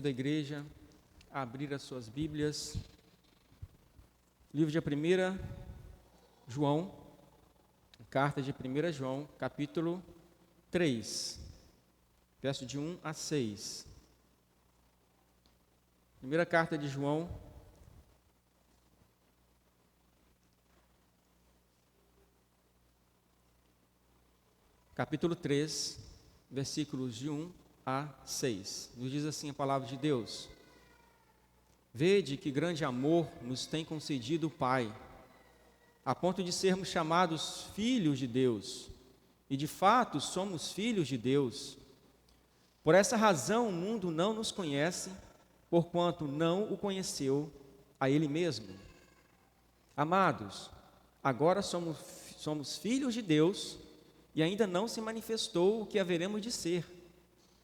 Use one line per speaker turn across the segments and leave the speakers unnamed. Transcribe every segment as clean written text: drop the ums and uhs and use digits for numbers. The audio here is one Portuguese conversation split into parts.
Convido a igreja a abrir as suas Bíblias. Livro de 1 João, carta de 1 João, capítulo 3, verso de 1 a 6. Primeira carta de João, capítulo 3, versículos de 1 a 6. Nos diz assim a palavra de Deus: Vede que grande amor nos tem concedido o Pai, a ponto de sermos chamados filhos de Deus, e de fato somos filhos de Deus. Por essa razão o mundo não nos conhece, porquanto não o conheceu a Ele mesmo. Amados, agora somos filhos de Deus, e ainda não se manifestou o que haveremos de ser.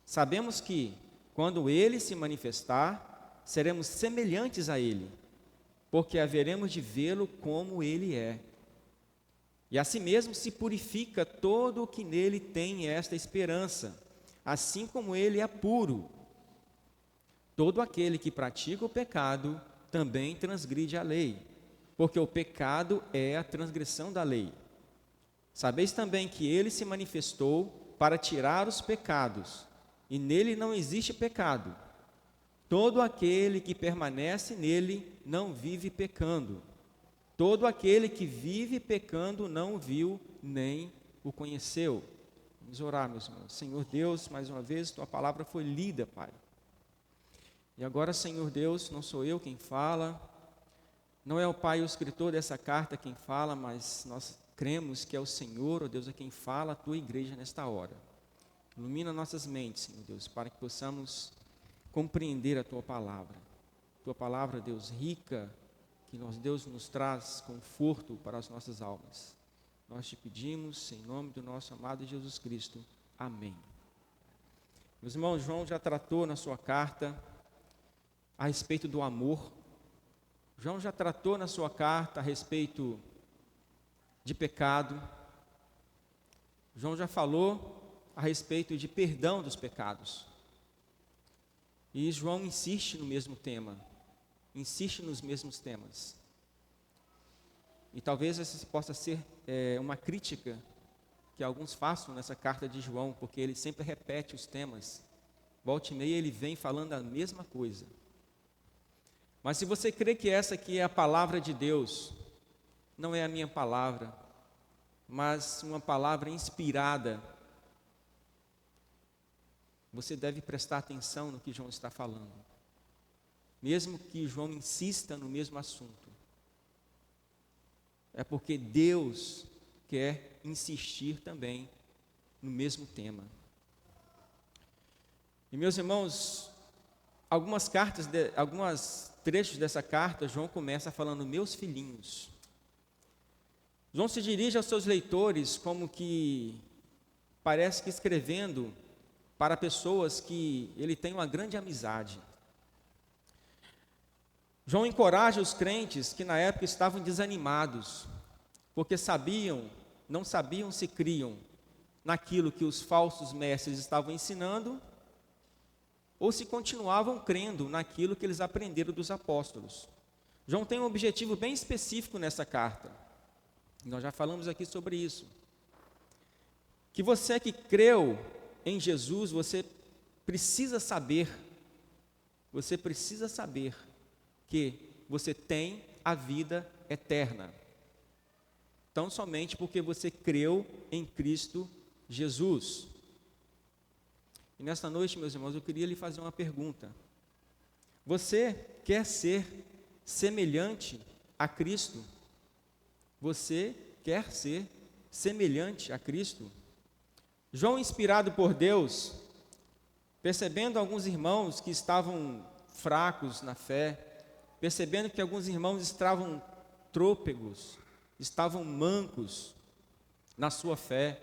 Sabemos que, quando Ele se manifestar, seremos semelhantes a Ele, porque haveremos de vê-lo como Ele é. E assim mesmo se purifica todo o que nele tem esta esperança, assim como Ele é puro. Todo aquele que pratica o pecado também transgride a lei, porque o pecado é a transgressão da lei. Sabeis também que Ele se manifestou para tirar os pecados, e nele não existe pecado. Todo aquele que permanece nele não vive pecando. Todo aquele que vive pecando não o viu nem o conheceu. Vamos orar, meus irmãos. Senhor Deus, mais uma vez, Tua palavra foi lida, Pai. E agora, Senhor Deus, não sou eu quem fala, não é o Pai, o escritor dessa carta quem fala, mas nós cremos que é o Senhor, ó Deus, é quem fala a Tua igreja nesta hora. Ilumina nossas mentes, Senhor Deus, para que possamos compreender a Tua palavra. Tua palavra, Deus, rica, que Deus nos traz conforto para as nossas almas. Nós te pedimos, em nome do nosso amado Jesus Cristo. Amém. Meus irmãos, João já tratou na sua carta a respeito do amor. João já tratou na sua carta a respeito de pecado. João já falou a respeito de perdão dos pecados. E João insiste no mesmo tema, insiste nos mesmos temas. E talvez essa possa ser uma crítica que alguns façam nessa carta de João, porque ele sempre repete os temas. Volta e meia ele vem falando a mesma coisa. Mas se você crê que essa aqui é a palavra de Deus, não é a minha palavra, mas uma palavra inspirada, você deve prestar atenção no que João está falando, mesmo que João insista no mesmo assunto. É porque Deus quer insistir também no mesmo tema. E meus irmãos, alguns trechos dessa carta, João começa falando: meus filhinhos. João se dirige aos seus leitores como que parece que escrevendo para pessoas que ele tem uma grande amizade. João encoraja os crentes que na época estavam desanimados, porque não sabiam se criam naquilo que os falsos mestres estavam ensinando, ou se continuavam crendo naquilo que eles aprenderam dos apóstolos. João tem um objetivo bem específico nessa carta. Nós já falamos aqui sobre isso. Que você que creu em Jesus, você precisa saber que você tem a vida eterna. Tão somente porque você creu em Cristo Jesus. E nesta noite, meus irmãos, eu queria lhe fazer uma pergunta. Você quer ser semelhante a Cristo? Você quer ser semelhante a Cristo? João, inspirado por Deus, percebendo alguns irmãos que estavam fracos na fé, percebendo que alguns irmãos estavam trôpegos, estavam mancos na sua fé,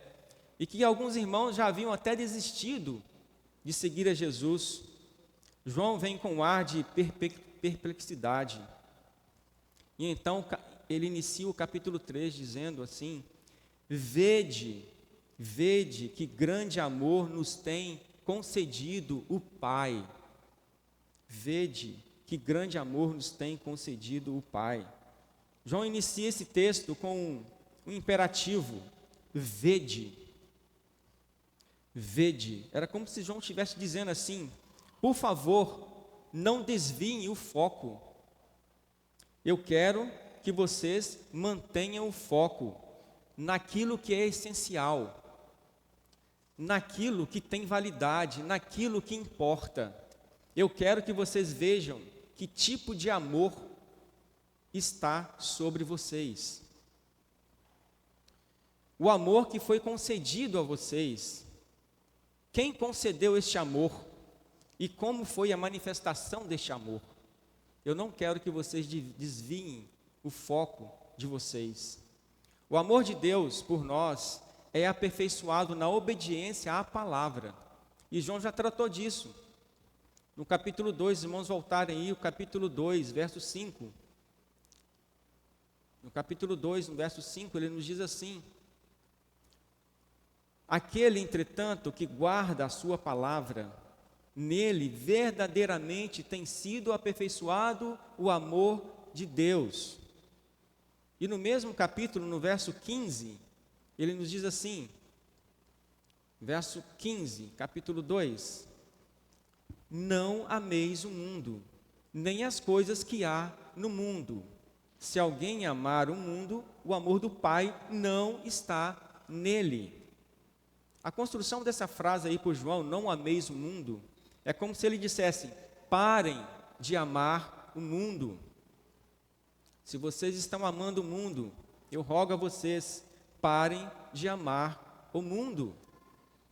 e que alguns irmãos já haviam até desistido de seguir a Jesus, João vem com um ar de perplexidade. E então ele inicia o capítulo 3 dizendo assim: Vede que grande amor nos tem concedido o Pai, Vede que grande amor nos tem concedido o Pai. João inicia esse texto com um imperativo: vede. Vede. Era como se João estivesse dizendo assim: por favor, não desviem o foco. Eu quero que vocês mantenham o foco naquilo que é essencial, naquilo que tem validade, naquilo que importa. Eu quero que vocês vejam que tipo de amor está sobre vocês. O amor que foi concedido a vocês. Quem concedeu este amor? E como foi a manifestação deste amor? Eu não quero que vocês desviem o foco de vocês. O amor de Deus por nós é aperfeiçoado na obediência à palavra. E João já tratou disso. No capítulo 2, irmãos, voltarem aí, o capítulo 2, verso 5. No capítulo 2, no verso 5, ele nos diz assim: aquele, entretanto, que guarda a sua palavra, nele verdadeiramente tem sido aperfeiçoado o amor de Deus. E no mesmo capítulo, no verso 15, ele nos diz assim, verso 15, capítulo 2: não ameis o mundo, nem as coisas que há no mundo. Se alguém amar o mundo, o amor do Pai não está nele. A construção dessa frase aí por João, não ameis o mundo, é como se ele dissesse: parem de amar o mundo. Se vocês estão amando o mundo, eu rogo a vocês, parem de amar o mundo.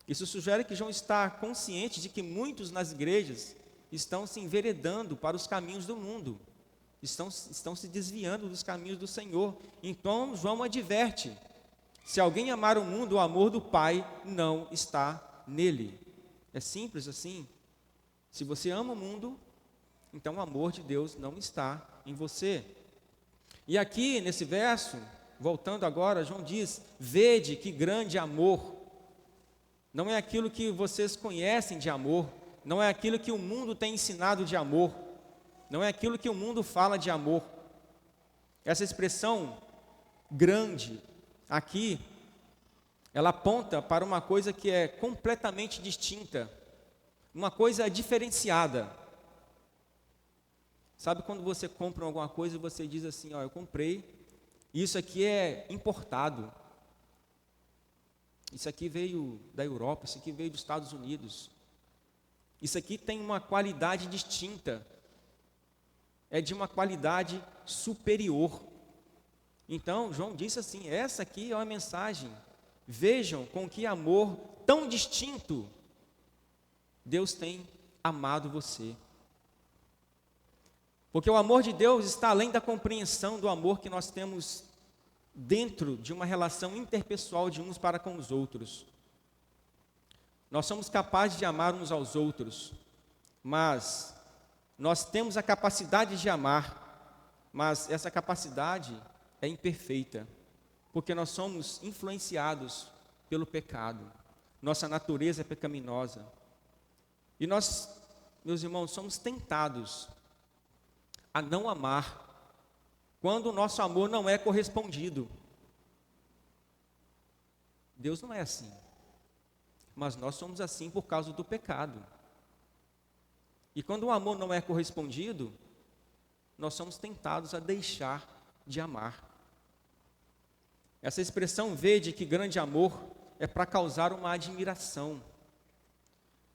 Isso sugere que João está consciente de que muitos nas igrejas estão se enveredando para os caminhos do mundo, estão se desviando dos caminhos do Senhor. Então João adverte: se alguém amar o mundo, o amor do Pai não está nele. É simples assim. Se você ama o mundo, então o amor de Deus não está em você. E aqui nesse verso, voltando agora, João diz: vede que grande amor. Não é aquilo que vocês conhecem de amor, não é aquilo que o mundo tem ensinado de amor, não é aquilo que o mundo fala de amor. Essa expressão grande aqui, ela aponta para uma coisa que é completamente distinta, uma coisa diferenciada. Sabe quando você compra alguma coisa e você diz assim: ó, eu comprei, isso aqui é importado, isso aqui veio da Europa, isso aqui veio dos Estados Unidos, isso aqui tem uma qualidade distinta, é de uma qualidade superior. Então, João disse assim: essa aqui é uma mensagem. Vejam com que amor tão distinto Deus tem amado você. Porque o amor de Deus está além da compreensão do amor que nós temos dentro de uma relação interpessoal de uns para com os outros. Nós somos capazes de amar uns aos outros, mas nós temos a capacidade de amar, mas essa capacidade é imperfeita, porque nós somos influenciados pelo pecado, nossa natureza é pecaminosa, e nós, meus irmãos, somos tentados a não amar, quando o nosso amor não é correspondido. Deus não é assim, mas nós somos assim por causa do pecado, e quando o amor não é correspondido, nós somos tentados a deixar de amar. Essa expressão vede que grande amor é para causar uma admiração.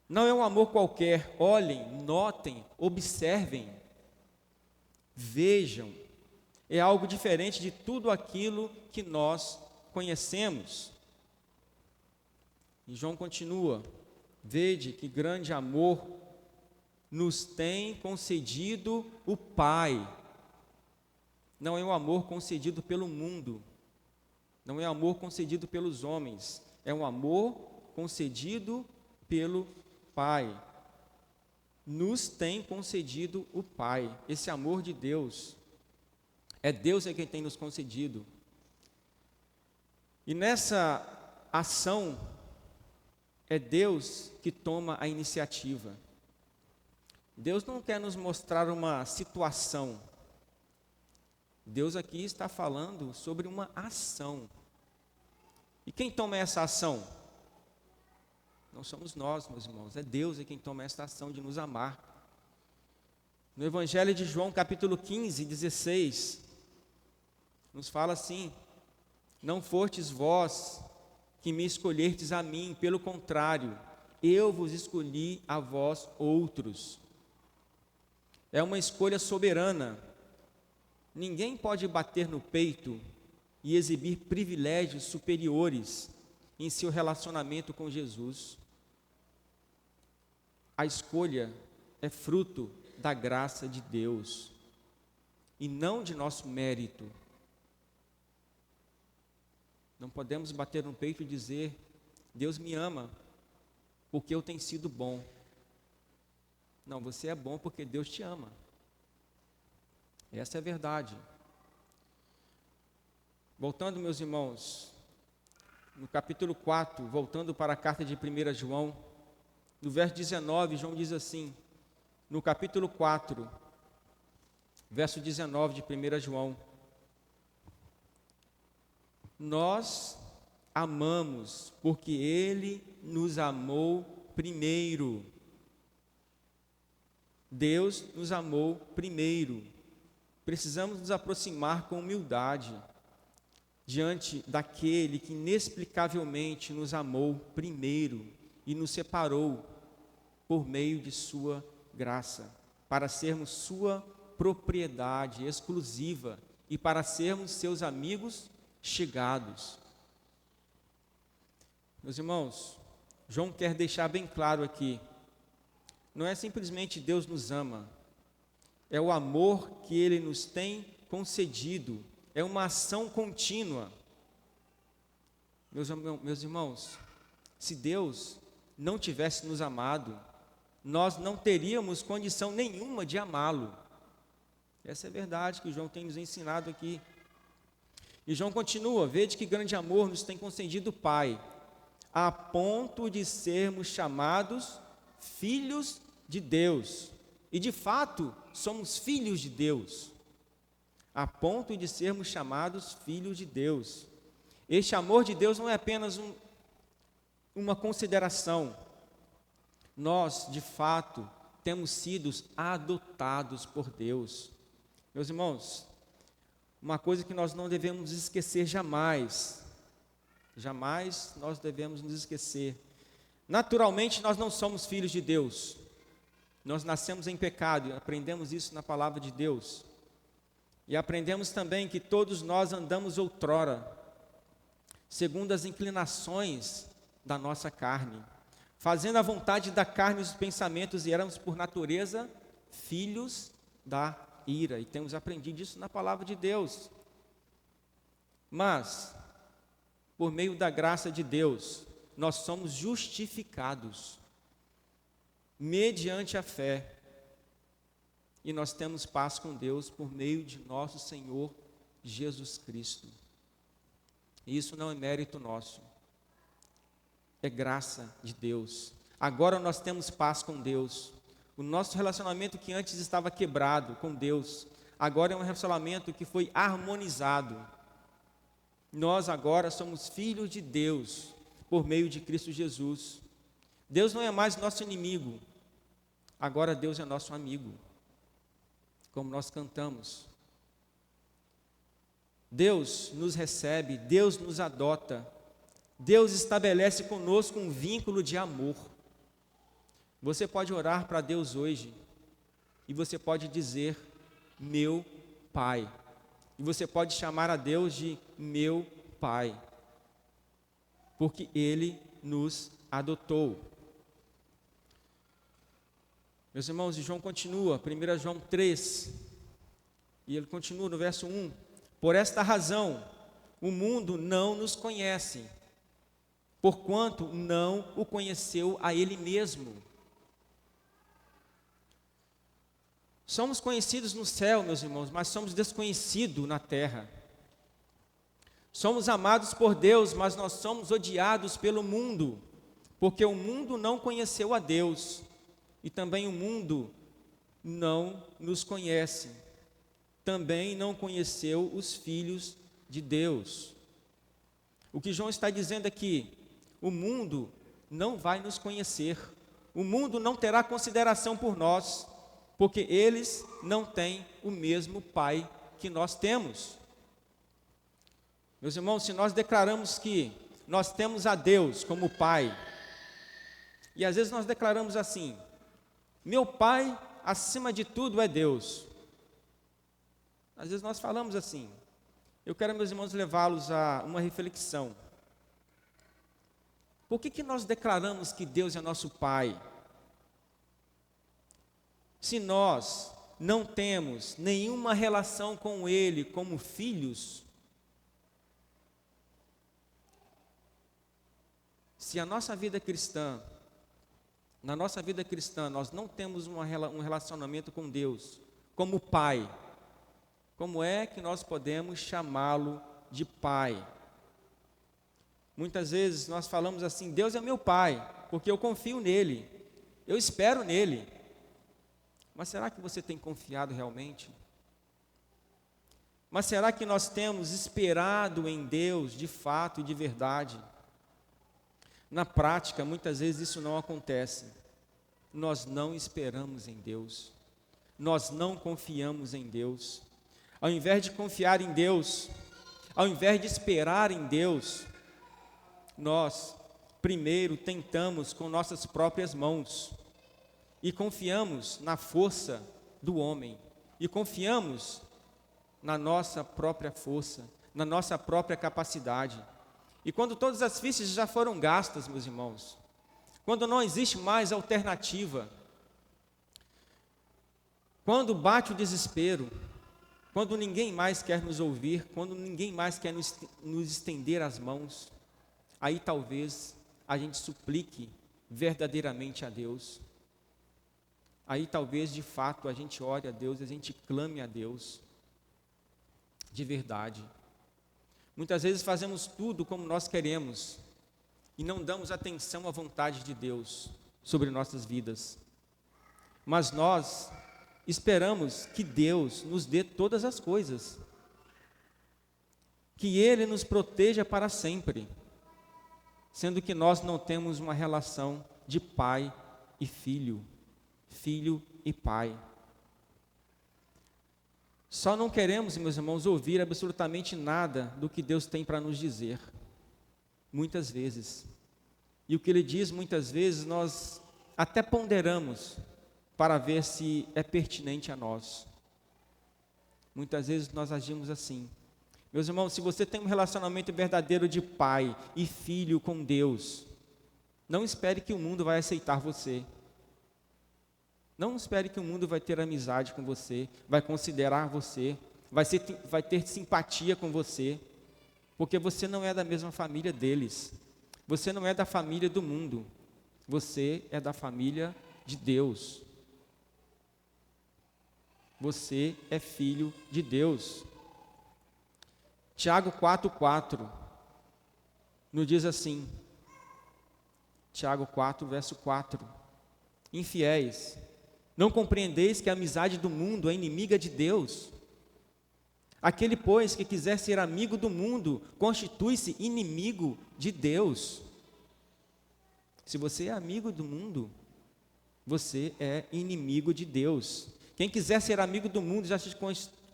Não é um amor qualquer. Olhem, notem, observem, vejam. É algo diferente de tudo aquilo que nós conhecemos. E João continua: vede que grande amor nos tem concedido o Pai. Não é um amor concedido pelo mundo, não é um amor concedido pelos homens, é um amor concedido pelo Pai. Nos tem concedido o Pai. Esse amor de Deus, é Deus quem tem nos concedido. E nessa ação, é Deus que toma a iniciativa. Deus não quer nos mostrar uma situação. Deus aqui está falando sobre uma ação. E quem toma essa ação? Não somos nós, meus irmãos, é Deus quem toma essa ação de nos amar. No Evangelho de João, capítulo 15, 16, nos fala assim: não fostes vós que me escolherdes a mim, pelo contrário, eu vos escolhi a vós outros. É uma escolha soberana. Ninguém pode bater no peito e exibir privilégios superiores em seu relacionamento com Jesus. A escolha é fruto da graça de Deus e não de nosso mérito. Não podemos bater no peito e dizer: Deus me ama porque eu tenho sido bom. Não, você é bom porque Deus te ama. Essa é a verdade. Voltando, meus irmãos, no capítulo 4, voltando para a carta de 1 João, no verso 19, João diz assim, no capítulo 4, verso 19 de 1 João: nós amamos porque Ele nos amou primeiro. Deus nos amou primeiro. Precisamos nos aproximar com humildade diante daquele que inexplicavelmente nos amou primeiro e nos separou por meio de sua graça, para sermos sua propriedade exclusiva e para sermos seus amigos chegados. Meus irmãos, João quer deixar bem claro aqui: não é simplesmente Deus nos ama, é o amor que Ele nos tem concedido, é uma ação contínua. Meus irmãos, se Deus não tivesse nos amado, nós não teríamos condição nenhuma de amá-lo. Essa é a verdade que João tem nos ensinado aqui. E João continua: vede que grande amor nos tem concedido o Pai, a ponto de sermos chamados filhos de Deus. E de fato, somos filhos de Deus, a ponto de sermos chamados filhos de Deus. Este amor de Deus não é apenas uma consideração. Nós, de fato, temos sido adotados por Deus. Meus irmãos, uma coisa que nós não devemos esquecer jamais, jamais nós devemos nos esquecer: naturalmente nós não somos filhos de Deus, nós nascemos em pecado, e aprendemos isso na palavra de Deus, e aprendemos também que todos nós andamos outrora, segundo as inclinações da nossa carne, fazendo a vontade da carne e os pensamentos, e éramos por natureza filhos da ira, e temos aprendido isso na palavra de Deus. Mas, por meio da graça de Deus, nós somos justificados mediante a fé, e nós temos paz com Deus por meio de nosso Senhor Jesus Cristo. E isso não é mérito nosso, é graça de Deus. Agora nós temos paz com Deus. O nosso relacionamento que antes estava quebrado com Deus, agora é um relacionamento que foi harmonizado. Nós agora somos filhos de Deus por meio de Cristo Jesus. Deus não é mais nosso inimigo, agora Deus é nosso amigo, como nós cantamos. Deus nos recebe, Deus nos adota, Deus estabelece conosco um vínculo de amor. Você pode orar para Deus hoje, e você pode dizer: meu Pai. E você pode chamar a Deus de meu Pai, porque Ele nos adotou. Meus irmãos, e João continua, 1 João 3, e ele continua no verso 1: por esta razão, o mundo não nos conhece, porquanto não o conheceu a Ele mesmo. Somos conhecidos no céu, meus irmãos, mas somos desconhecidos na terra. Somos amados por Deus, mas nós somos odiados pelo mundo, porque o mundo não conheceu a Deus, e também o mundo não nos conhece, também não conheceu os filhos de Deus. O que João está dizendo aqui, o mundo não vai nos conhecer, o mundo não terá consideração por nós, porque eles não têm o mesmo Pai que nós temos. Meus irmãos, se nós declaramos que nós temos a Deus como Pai, e às vezes nós declaramos assim: meu Pai, acima de tudo, é Deus. Às vezes nós falamos assim. Eu quero, meus irmãos, levá-los a uma reflexão. Por que nós declaramos que Deus é nosso Pai? Se nós não temos nenhuma relação com Ele como filhos, se a nossa vida cristã, na nossa vida cristã, nós não temos um relacionamento com Deus como Pai, como é que nós podemos chamá-lo de Pai? Muitas vezes nós falamos assim: Deus é meu Pai, porque eu confio nele, eu espero nele. Mas será que você tem confiado realmente? Mas será que nós temos esperado em Deus de fato e de verdade? Na prática, muitas vezes isso não acontece. Nós não esperamos em Deus, nós não confiamos em Deus. Ao invés de confiar em Deus, ao invés de esperar em Deus, nós primeiro tentamos com nossas próprias mãos e confiamos na força do homem e confiamos na nossa própria força, na nossa própria capacidade. E quando todas as fichas já foram gastas, meus irmãos, quando não existe mais alternativa, quando bate o desespero, quando ninguém mais quer nos ouvir, quando ninguém mais quer nos estender as mãos, aí talvez a gente suplique verdadeiramente a Deus. Aí talvez de fato a gente ore a Deus, a gente clame a Deus de verdade. Muitas vezes fazemos tudo como nós queremos e não damos atenção à vontade de Deus sobre nossas vidas. Mas nós esperamos que Deus nos dê todas as coisas, que Ele nos proteja para sempre, sendo que nós não temos uma relação de pai e filho, filho e pai. Só não queremos, meus irmãos, ouvir absolutamente nada do que Deus tem para nos dizer, muitas vezes. E o que Ele diz, muitas vezes, nós até ponderamos para ver se é pertinente a nós. Muitas vezes nós agimos assim. Meus irmãos, se você tem um relacionamento verdadeiro de pai e filho com Deus, não espere que o mundo vai aceitar você. Não espere que o mundo vai ter amizade com você, vai considerar você, vai ter simpatia com você, porque você não é da mesma família deles. Você não é da família do mundo. Você é da família de Deus. Você é filho de Deus. Tiago 4,4 nos diz assim, Tiago 4, verso 4: Infiéis, não compreendeis que a amizade do mundo é inimiga de Deus? Aquele, pois, que quiser ser amigo do mundo, constitui-se inimigo de Deus. Se você é amigo do mundo, você é inimigo de Deus. Quem quiser ser amigo do mundo já se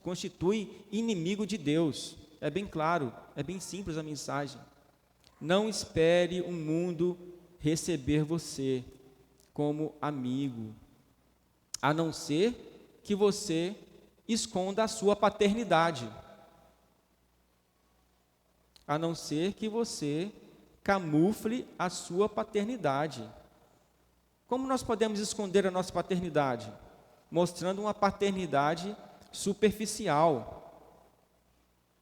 constitui inimigo de Deus. É bem claro, é bem simples a mensagem. Não espere o mundo receber você como amigo, a não ser que você esconda a sua paternidade, a não ser que você camufle a sua paternidade. Como nós podemos esconder a nossa paternidade? Mostrando uma paternidade superficial,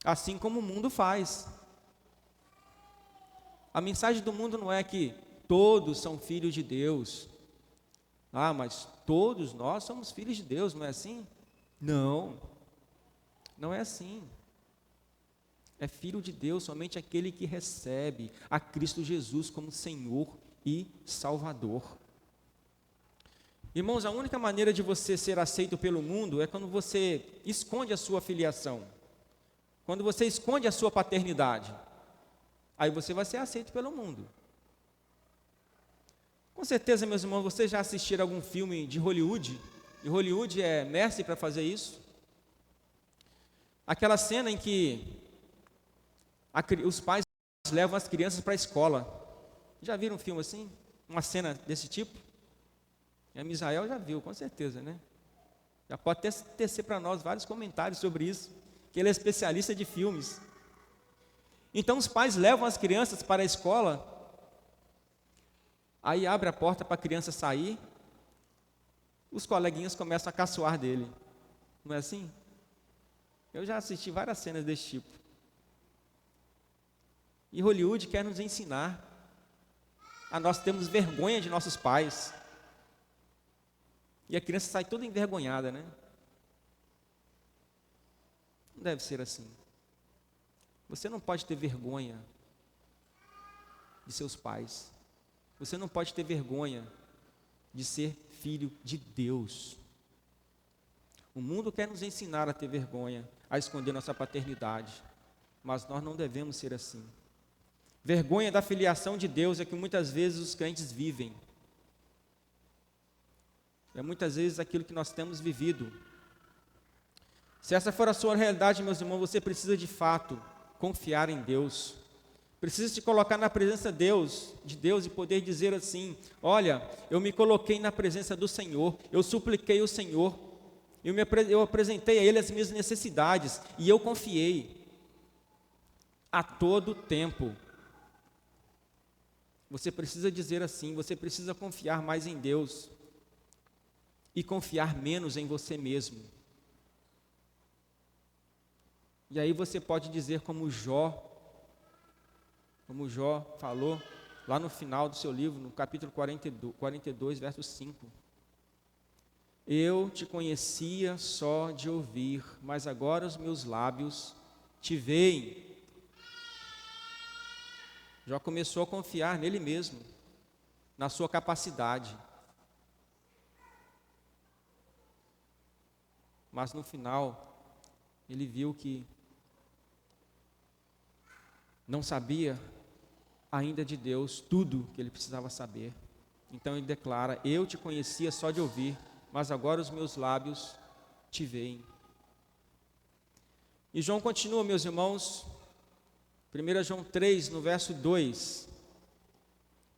assim como o mundo faz. A mensagem do mundo não é que todos são filhos de Deus. Ah, mas todos nós somos filhos de Deus, não é assim? Não, não é assim. É filho de Deus somente aquele que recebe a Cristo Jesus como Senhor e Salvador. Irmãos, a única maneira de você ser aceito pelo mundo é quando você esconde a sua filiação, quando você esconde a sua paternidade. Aí você vai ser aceito pelo mundo. Com certeza, meus irmãos, vocês já assistiram algum filme de Hollywood, e Hollywood é mestre para fazer isso. Aquela cena em que os pais levam as crianças para a escola. Já viram um filme assim? Uma cena desse tipo? E a Misael já viu, com certeza, né? Já pode tecer para nós vários comentários sobre isso, que ele é especialista de filmes. Então os pais levam as crianças para a escola, aí abre a porta para a criança sair, os coleguinhas começam a caçoar dele. Não é assim? Eu já assisti várias cenas desse tipo. E Hollywood quer nos ensinar a nós termos vergonha de nossos pais. E a criança sai toda envergonhada, né? Não deve ser assim. Você não pode ter vergonha de seus pais. Você não pode ter vergonha de ser filho de Deus. O mundo quer nos ensinar a ter vergonha, a esconder nossa paternidade, mas nós não devemos ser assim. Vergonha da filiação de Deus é que muitas vezes os crentes vivem. É muitas vezes aquilo que nós temos vivido. Se essa for a sua realidade, meus irmãos, você precisa de fato confiar em Deus. Precisa se colocar na presença de Deus e poder dizer assim: olha, eu me coloquei na presença do Senhor, eu supliquei ao Senhor, eu apresentei a Ele as minhas necessidades e eu confiei a todo tempo. Você precisa dizer assim, você precisa confiar mais em Deus e confiar menos em você mesmo. E aí você pode dizer como Jó falou lá no final do seu livro, no capítulo 42, verso 5. Eu te conhecia só de ouvir, mas agora os meus lábios te veem. Jó começou a confiar nele mesmo, na sua capacidade. Mas no final, ele viu que não sabia ainda de Deus tudo que ele precisava saber. Então ele declara: eu te conhecia só de ouvir, mas agora os meus lábios te veem. E João continua, meus irmãos, 1 João 3, no verso 2.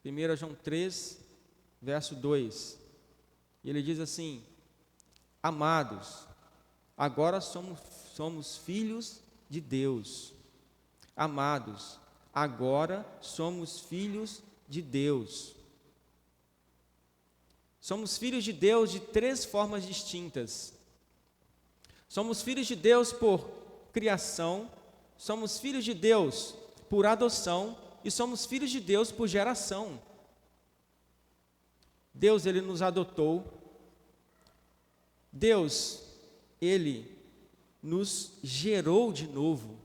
1 João 3, verso 2. E ele diz assim: amados, agora somos filhos de Deus. Amados, agora somos filhos de Deus. Somos filhos de Deus de 3 formas distintas. Somos filhos de Deus por criação, somos filhos de Deus por adoção e somos filhos de Deus por geração. Deus, Ele nos adotou. Deus, Ele nos gerou de novo.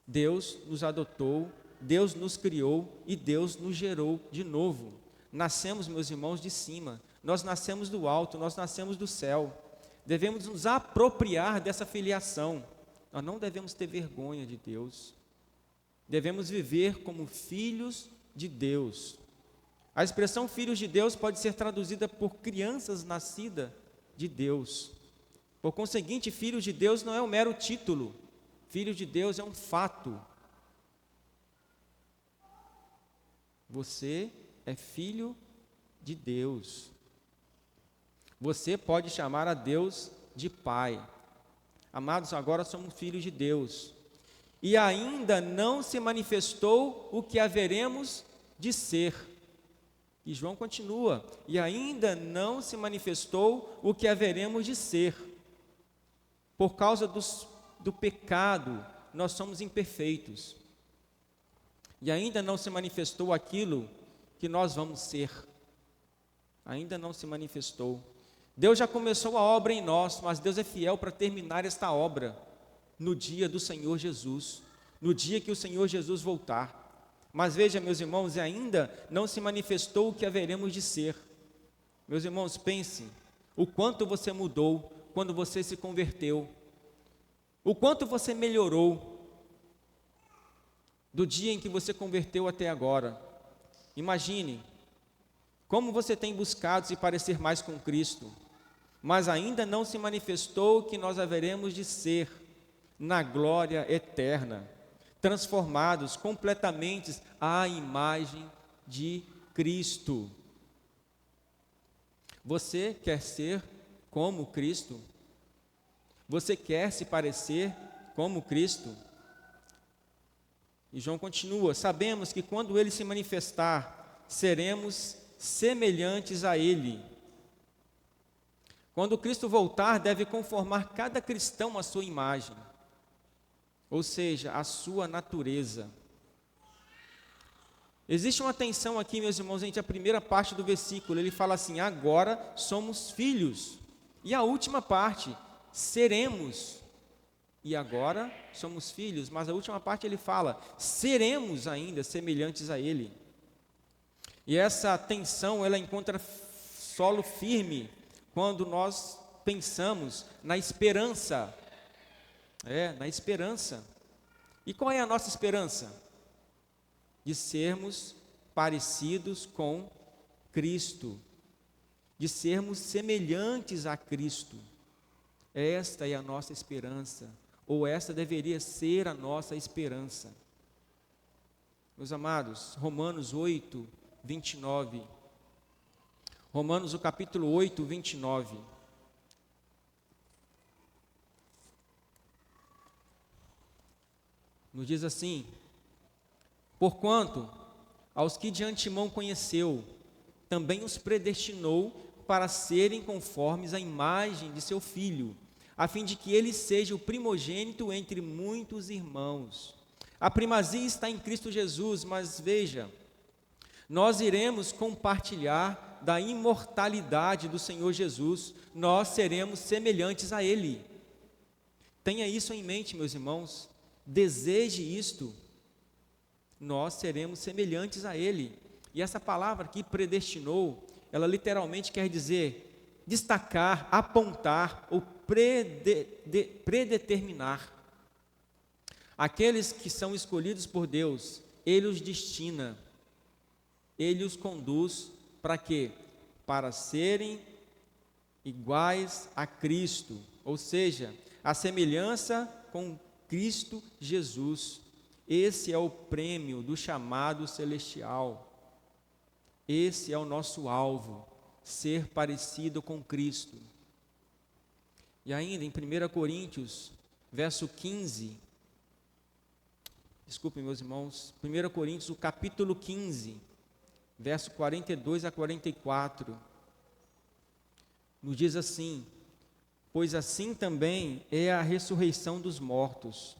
Deus nos adotou, Deus nos criou e Deus nos gerou de novo. Nascemos, meus irmãos, de cima. Nós nascemos do alto, nós nascemos do céu. Devemos nos apropriar dessa filiação. Nós não devemos ter vergonha de Deus. Devemos viver como filhos de Deus. A expressão filhos de Deus pode ser traduzida por crianças nascidas de Deus. Por conseguinte, filhos de Deus não é um mero título. Filhos de Deus é um fato. Você é filho de Deus. Você pode chamar a Deus de Pai. Amados, agora somos filhos de Deus. E ainda não se manifestou o que haveremos de ser. E João continua: e ainda não se manifestou o que haveremos de ser. Por causa do pecado, nós somos imperfeitos. E ainda não se manifestou aquilo que nós vamos ser. Ainda não se manifestou. Deus já começou a obra em nós, mas Deus é fiel para terminar esta obra no dia do Senhor Jesus, no dia que o Senhor Jesus voltar. Mas veja, meus irmãos, ainda não se manifestou o que haveremos de ser. Meus irmãos, pense o quanto você mudou quando você se converteu, o quanto você melhorou do dia em que você converteu até agora. Imagine como você tem buscado se parecer mais com Cristo, mas ainda não se manifestou o que nós haveremos de ser na glória eterna, transformados completamente à imagem de Cristo. Você quer ser como Cristo? Você quer se parecer como Cristo? E João continua: sabemos que quando Ele se manifestar, seremos semelhantes a Ele. Quando Cristo voltar, deve conformar cada cristão à sua imagem, ou seja, à sua natureza. Existe uma tensão aqui, meus irmãos, entre a primeira parte do versículo. Ele fala assim: agora somos filhos. E a última parte, seremos. E agora somos filhos. Mas a última parte ele fala: seremos ainda semelhantes a Ele. E essa tensão, ela encontra solo firme quando nós pensamos na esperança. Na esperança. E qual é a nossa esperança? De sermos parecidos com Cristo, de sermos semelhantes a Cristo. Esta é a nossa esperança, ou esta deveria ser a nossa esperança. Meus amados, Romanos 8, 29. Romanos, o capítulo 8, 29. Nos diz assim: porquanto, aos que de antemão conheceu, também os predestinou para serem conformes à imagem de seu Filho, a fim de que ele seja o primogênito entre muitos irmãos. A primazia está em Cristo Jesus, mas veja, nós iremos compartilhar da imortalidade do Senhor Jesus, nós seremos semelhantes a Ele. Tenha isso em mente, meus irmãos, deseje isto. Nós seremos semelhantes a Ele. E essa palavra aqui, predestinou, ela literalmente quer dizer destacar, apontar ou predeterminar. Aqueles que são escolhidos por Deus, Ele os destina, Ele os conduz para quê? Para serem iguais a Cristo, ou seja, a semelhança com Cristo Jesus. Esse é o prêmio do chamado celestial. Esse é o nosso alvo, ser parecido com Cristo. E ainda em 1 Coríntios, verso 15, desculpem meus irmãos, 1 Coríntios, o capítulo 15, verso 42 a 44, nos diz assim: pois assim também é a ressurreição dos mortos.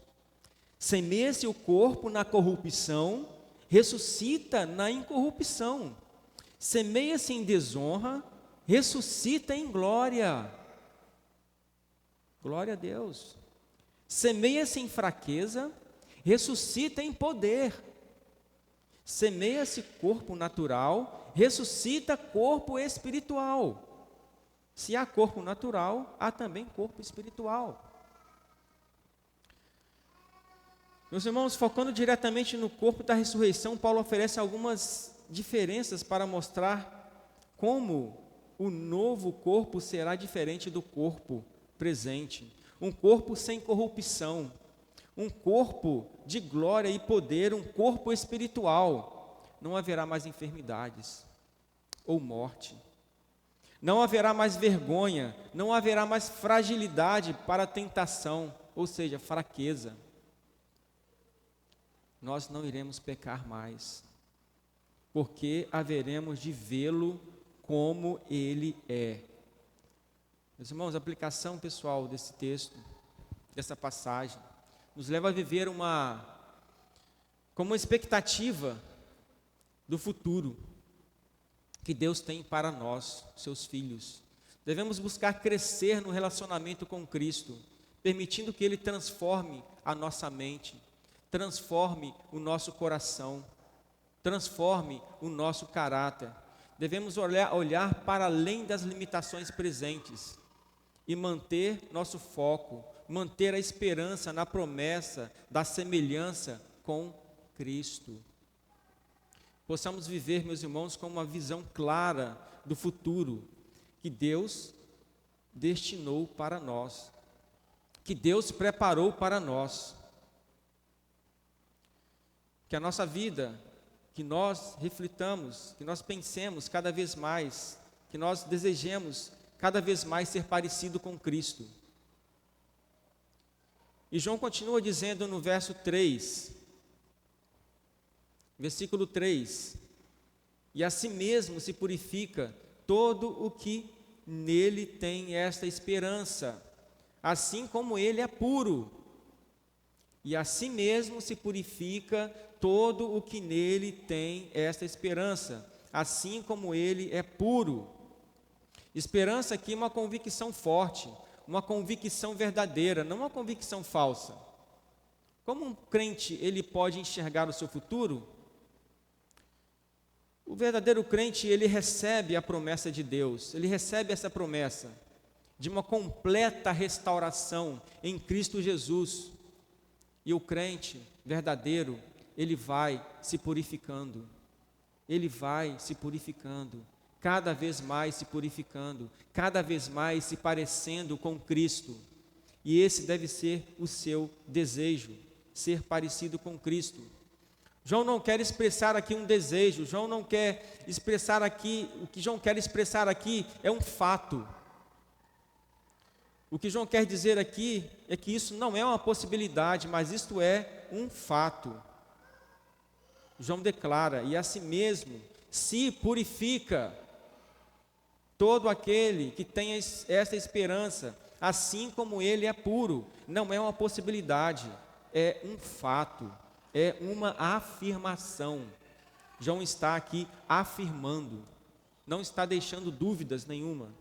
Semeia-se o corpo na corrupção, ressuscita na incorrupção. Semeia-se em desonra, ressuscita em glória. Glória a Deus. Semeia-se em fraqueza, ressuscita em poder. Semeia-se corpo natural, ressuscita corpo espiritual. Se há corpo natural, há também corpo espiritual. Meus irmãos, focando diretamente no corpo da ressurreição, Paulo oferece algumas diferenças para mostrar como o novo corpo será diferente do corpo presente. Um corpo sem corrupção, um corpo de glória e poder, um corpo espiritual. Não haverá mais enfermidades ou morte. Não haverá mais vergonha, não haverá mais fragilidade para a tentação, ou seja, fraqueza. Nós não iremos pecar mais, porque haveremos de vê-lo como Ele é. Meus irmãos, a aplicação pessoal desse texto, dessa passagem, nos leva a viver como uma expectativa do futuro que Deus tem para nós, seus filhos. Devemos buscar crescer no relacionamento com Cristo, permitindo que Ele transforme a nossa mente, transforme o nosso coração, transforme o nosso caráter, devemos olhar para além das limitações presentes e manter nosso foco, manter a esperança na promessa da semelhança com Cristo. Possamos viver, meus irmãos, com uma visão clara do futuro que Deus destinou para nós, que Deus preparou para nós. Que a nossa vida, que nós reflitamos, que nós pensemos cada vez mais, que nós desejemos cada vez mais ser parecido com Cristo. E João continua dizendo no verso 3, versículo 3: e assim mesmo se purifica todo o que nele tem esta esperança, assim como ele é puro. E assim mesmo se purifica todo o que nele tem esta esperança, assim como ele é puro. Esperança aqui é uma convicção forte, uma convicção verdadeira, não uma convicção falsa. Como um crente ele pode enxergar o seu futuro? O verdadeiro crente, ele recebe a promessa de Deus, ele recebe essa promessa de uma completa restauração em Cristo Jesus. E o crente verdadeiro, ele vai se purificando, cada vez mais se purificando, cada vez mais se parecendo com Cristo. E esse deve ser o seu desejo, ser parecido com Cristo. João não quer expressar aqui um desejo, João não quer expressar aqui, o que João quer expressar aqui é um fato. O que João quer dizer aqui é que isso não é uma possibilidade, mas isto é um fato. João declara: e assim mesmo se purifica todo aquele que tem essa esperança, assim como ele é puro. Não é uma possibilidade, é um fato, é uma afirmação. João está aqui afirmando, não está deixando dúvidas nenhuma.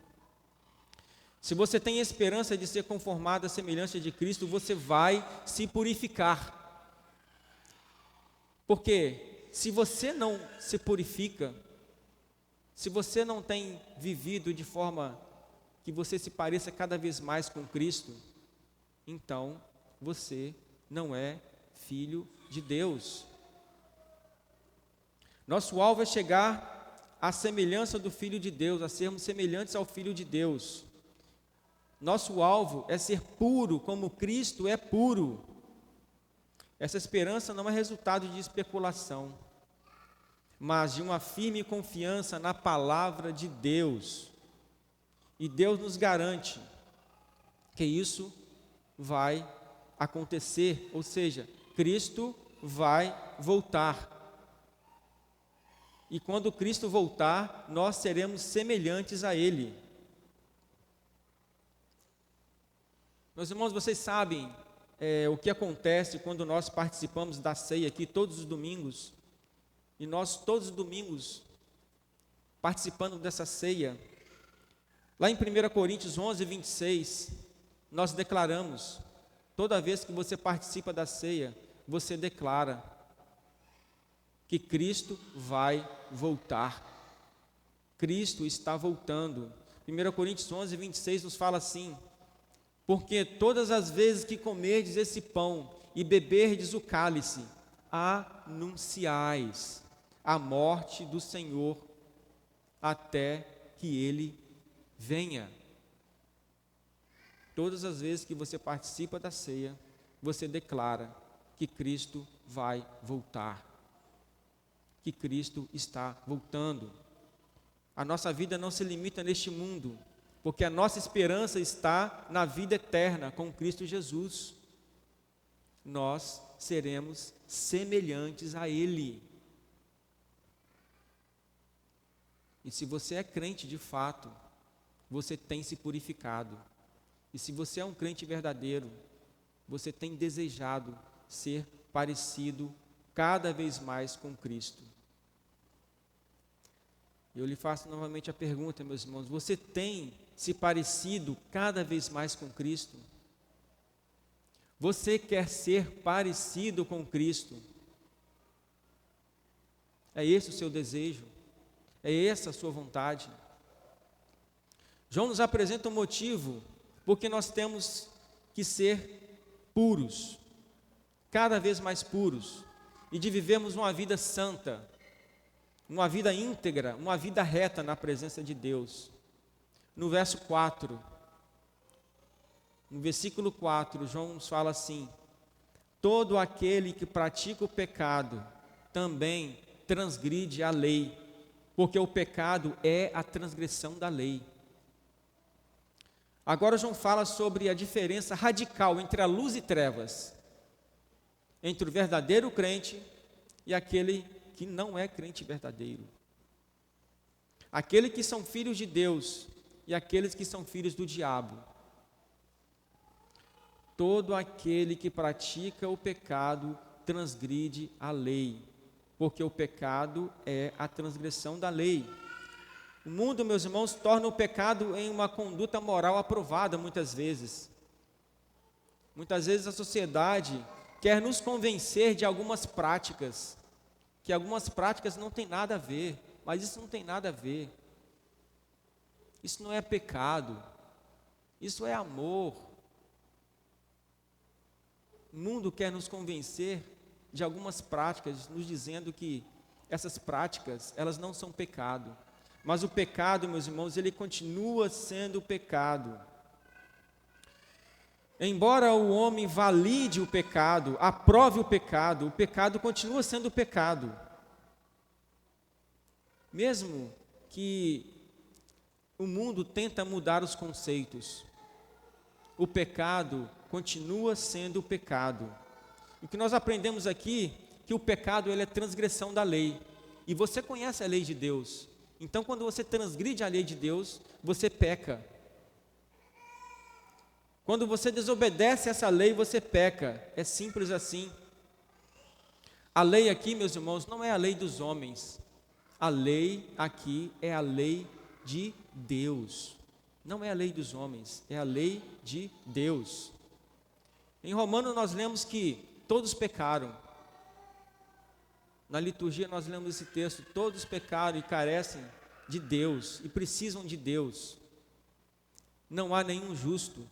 Se você tem esperança de ser conformado à semelhança de Cristo, você vai se purificar. Porque se você não se purifica, se você não tem vivido de forma que você se pareça cada vez mais com Cristo, então você não é filho de Deus. Nosso alvo é chegar à semelhança do Filho de Deus, a sermos semelhantes ao Filho de Deus. Nosso alvo é ser puro como Cristo é puro. Essa esperança não é resultado de especulação, mas de uma firme confiança na palavra de Deus. E Deus nos garante que isso vai acontecer, ou seja, Cristo vai voltar. E quando Cristo voltar, nós seremos semelhantes a Ele. Meus irmãos, vocês sabem o que acontece quando nós participamos da ceia aqui todos os domingos, e nós todos os domingos, participando dessa ceia, lá em 1 Coríntios 11, 26, nós declaramos, toda vez que você participa da ceia, você declara que Cristo vai voltar. Cristo está voltando. 1 Coríntios 11, 26 nos fala assim: porque todas as vezes que comerdes esse pão e beberdes o cálice, anunciais a morte do Senhor até que Ele venha. Todas as vezes que você participa da ceia, você declara que Cristo vai voltar, que Cristo está voltando. A nossa vida não se limita neste mundo, porque a nossa esperança está na vida eterna com Cristo Jesus. Nós seremos semelhantes a Ele. E se você é crente de fato, você tem se purificado. E se você é um crente verdadeiro, você tem desejado ser parecido cada vez mais com Cristo. Eu lhe faço novamente a pergunta, meus irmãos: você tem se parecido cada vez mais com Cristo? Você quer ser parecido com Cristo? É esse o seu desejo? É essa a sua vontade? João nos apresenta um motivo porque nós temos que ser puros, cada vez mais puros, e de vivermos uma vida santa, uma vida íntegra, uma vida reta na presença de Deus. No verso 4, no versículo 4, João nos fala assim: todo aquele que pratica o pecado também transgride a lei, porque o pecado é a transgressão da lei. Agora João fala sobre a diferença radical entre a luz e trevas, entre o verdadeiro crente e aquele que não é crente verdadeiro. Aqueles que são filhos de Deus e aqueles que são filhos do diabo. Todo aquele que pratica o pecado transgride a lei, porque o pecado é a transgressão da lei. O mundo, meus irmãos, torna o pecado em uma conduta moral aprovada muitas vezes. Muitas vezes a sociedade quer nos convencer de algumas práticas, que algumas práticas não têm nada a ver, mas isso não tem nada a ver. Isso não é pecado, isso é amor. O mundo quer nos convencer de algumas práticas, nos dizendo que essas práticas, elas não são pecado. Mas o pecado, meus irmãos, ele continua sendo pecado. Embora o homem valide o pecado, aprove o pecado continua sendo pecado. Mesmo que o mundo tenta mudar os conceitos, o pecado continua sendo pecado. O que nós aprendemos aqui, que o pecado ele é transgressão da lei. E você conhece a lei de Deus. Então, quando você transgride a lei de Deus, você peca. Quando você desobedece essa lei, você peca. É simples assim. A lei aqui, meus irmãos, não é a lei dos homens. A lei aqui é a lei de Deus. Não é a lei dos homens, é a lei de Deus. Em Romanos nós lemos que todos pecaram. Na liturgia nós lemos esse texto: todos pecaram e carecem de Deus e precisam de Deus. Não há nenhum justo.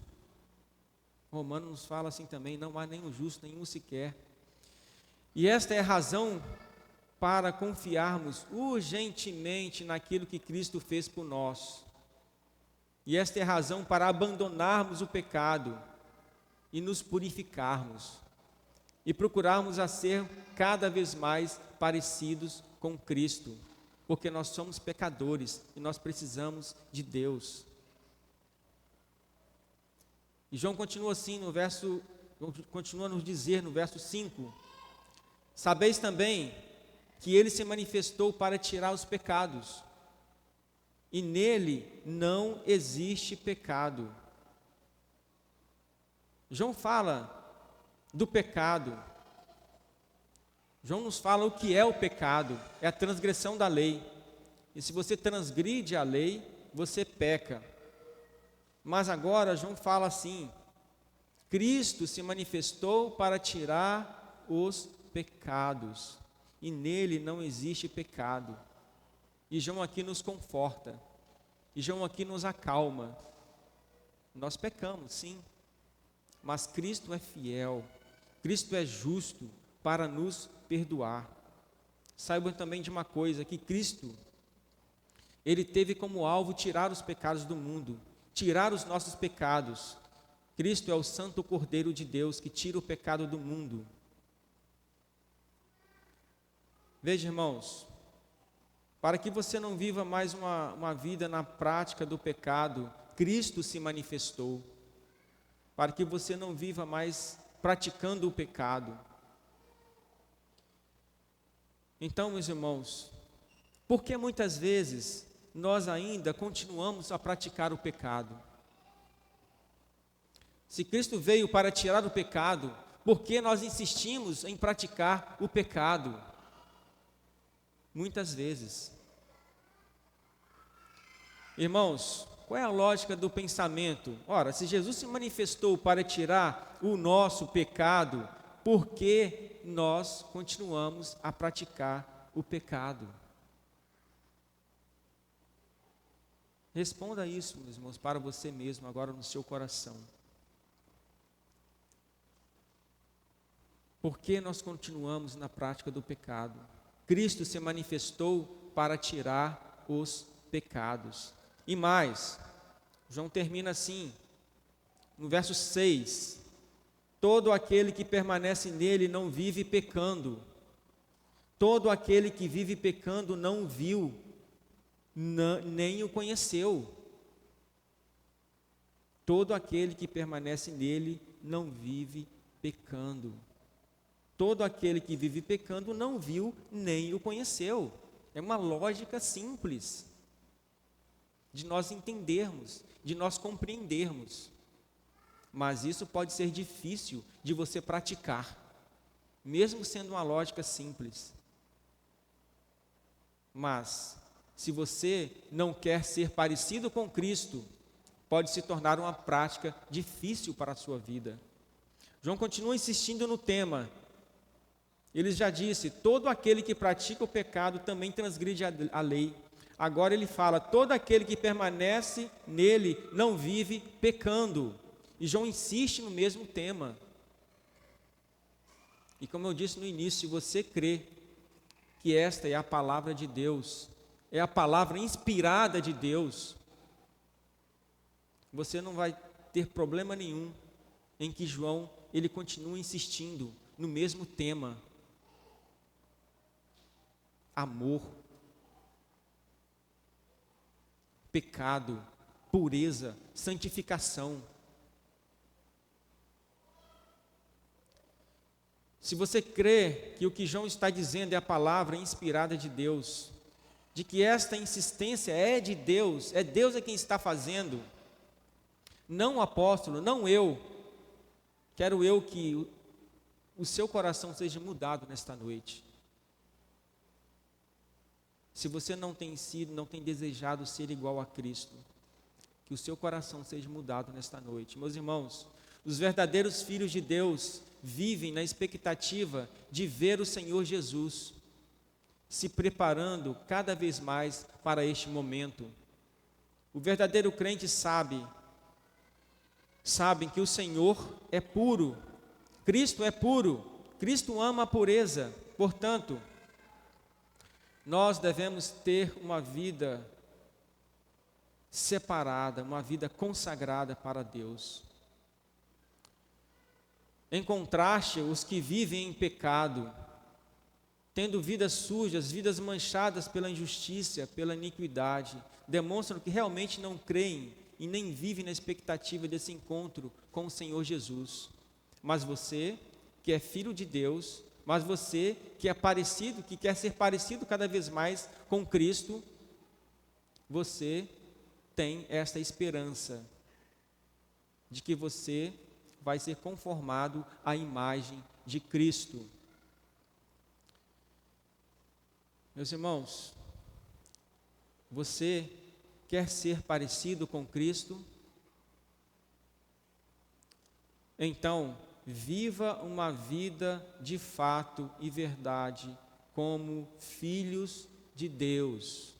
Romanos nos fala assim também: não há nenhum justo, nenhum sequer. E esta é a razão para confiarmos urgentemente naquilo que Cristo fez por nós. E esta é a razão para abandonarmos o pecado e nos purificarmos e procurarmos a ser cada vez mais parecidos com Cristo, porque nós somos pecadores e nós precisamos de Deus. E João continua assim continua a nos dizer no verso 5: sabeis também que ele se manifestou para tirar os pecados, e nele não existe pecado. João fala do pecado. João nos fala o que é o pecado: é a transgressão da lei. E se você transgride a lei, você peca. Mas agora João fala assim: Cristo se manifestou para tirar os pecados, e nele não existe pecado. E João aqui nos conforta, e João aqui nos acalma. Nós pecamos, sim, mas Cristo é fiel, Cristo é justo para nos perdoar. Saibam também de uma coisa, que Cristo, Ele teve como alvo tirar os pecados do mundo, tirar os nossos pecados. Cristo é o Santo Cordeiro de Deus que tira o pecado do mundo. Veja, irmãos, para que você não viva mais uma vida na prática do pecado, Cristo se manifestou. Para que você não viva mais praticando o pecado. Então, meus irmãos, por que muitas vezes nós ainda continuamos a praticar o pecado? Se Cristo veio para tirar o pecado, por que nós insistimos em praticar o pecado? Muitas vezes. Irmãos, qual é a lógica do pensamento? Ora, se Jesus se manifestou para tirar o nosso pecado, por que nós continuamos a praticar o pecado? Responda isso, meus irmãos, para você mesmo, agora no seu coração. Por que nós continuamos na prática do pecado? Cristo se manifestou para tirar os pecados. E mais, João termina assim, no verso 6, todo aquele que permanece nele não vive pecando. Todo aquele que vive pecando não viu, nem o conheceu. Todo aquele que permanece nele não vive pecando. Todo aquele que vive pecando não viu, nem o conheceu. É uma lógica simples de nós entendermos, de nós compreendermos. Mas isso pode ser difícil de você praticar, mesmo sendo uma lógica simples. Mas, se você não quer ser parecido com Cristo, pode se tornar uma prática difícil para a sua vida. João continua insistindo no tema. Ele já disse, todo aquele que pratica o pecado também transgride a lei. Agora ele fala, todo aquele que permanece nele não vive pecando. E João insiste no mesmo tema. E como eu disse no início, se você crê que esta é a palavra de Deus, é a palavra inspirada de Deus, você não vai ter problema nenhum em que João, ele continue insistindo no mesmo tema. Amor, pecado, pureza, santificação. Se você crê que o que João está dizendo é a palavra inspirada de Deus, de que esta insistência é de Deus, é Deus quem está fazendo, não o apóstolo, não eu, quero eu que o seu coração seja mudado nesta noite. Se você não tem sido, não tem desejado ser igual a Cristo, que o seu coração seja mudado nesta noite. Meus irmãos, os verdadeiros filhos de Deus vivem na expectativa de ver o Senhor Jesus, se preparando cada vez mais para este momento. O verdadeiro crente sabe que o Senhor é puro, Cristo é puro, Cristo ama a pureza, portanto, nós devemos ter uma vida separada, uma vida consagrada para Deus. Em contraste, os que vivem em pecado, tendo vidas sujas, vidas manchadas pela injustiça, pela iniquidade, demonstram que realmente não creem e nem vivem na expectativa desse encontro com o Senhor Jesus. Mas você, que é filho de Deus, mas você que é parecido, que quer ser parecido cada vez mais com Cristo, você tem esta esperança de que você vai ser conformado à imagem de Cristo. Meus irmãos, você quer ser parecido com Cristo? Então, viva uma vida de fato e verdade como filhos de Deus.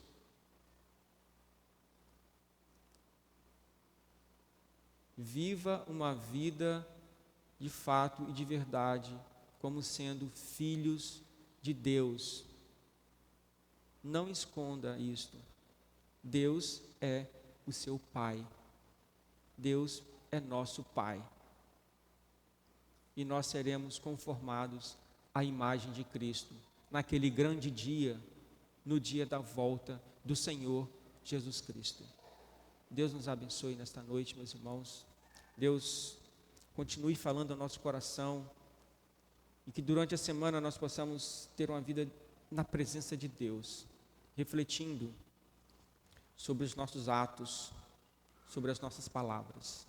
Viva uma vida de fato e de verdade como sendo filhos de Deus. Não esconda isto. Deus é o seu Pai. Deus é nosso Pai. E nós seremos conformados à imagem de Cristo, naquele grande dia, no dia da volta do Senhor Jesus Cristo. Deus nos abençoe nesta noite, meus irmãos. Deus continue falando ao nosso coração e que durante a semana nós possamos ter uma vida na presença de Deus, refletindo sobre os nossos atos, sobre as nossas palavras.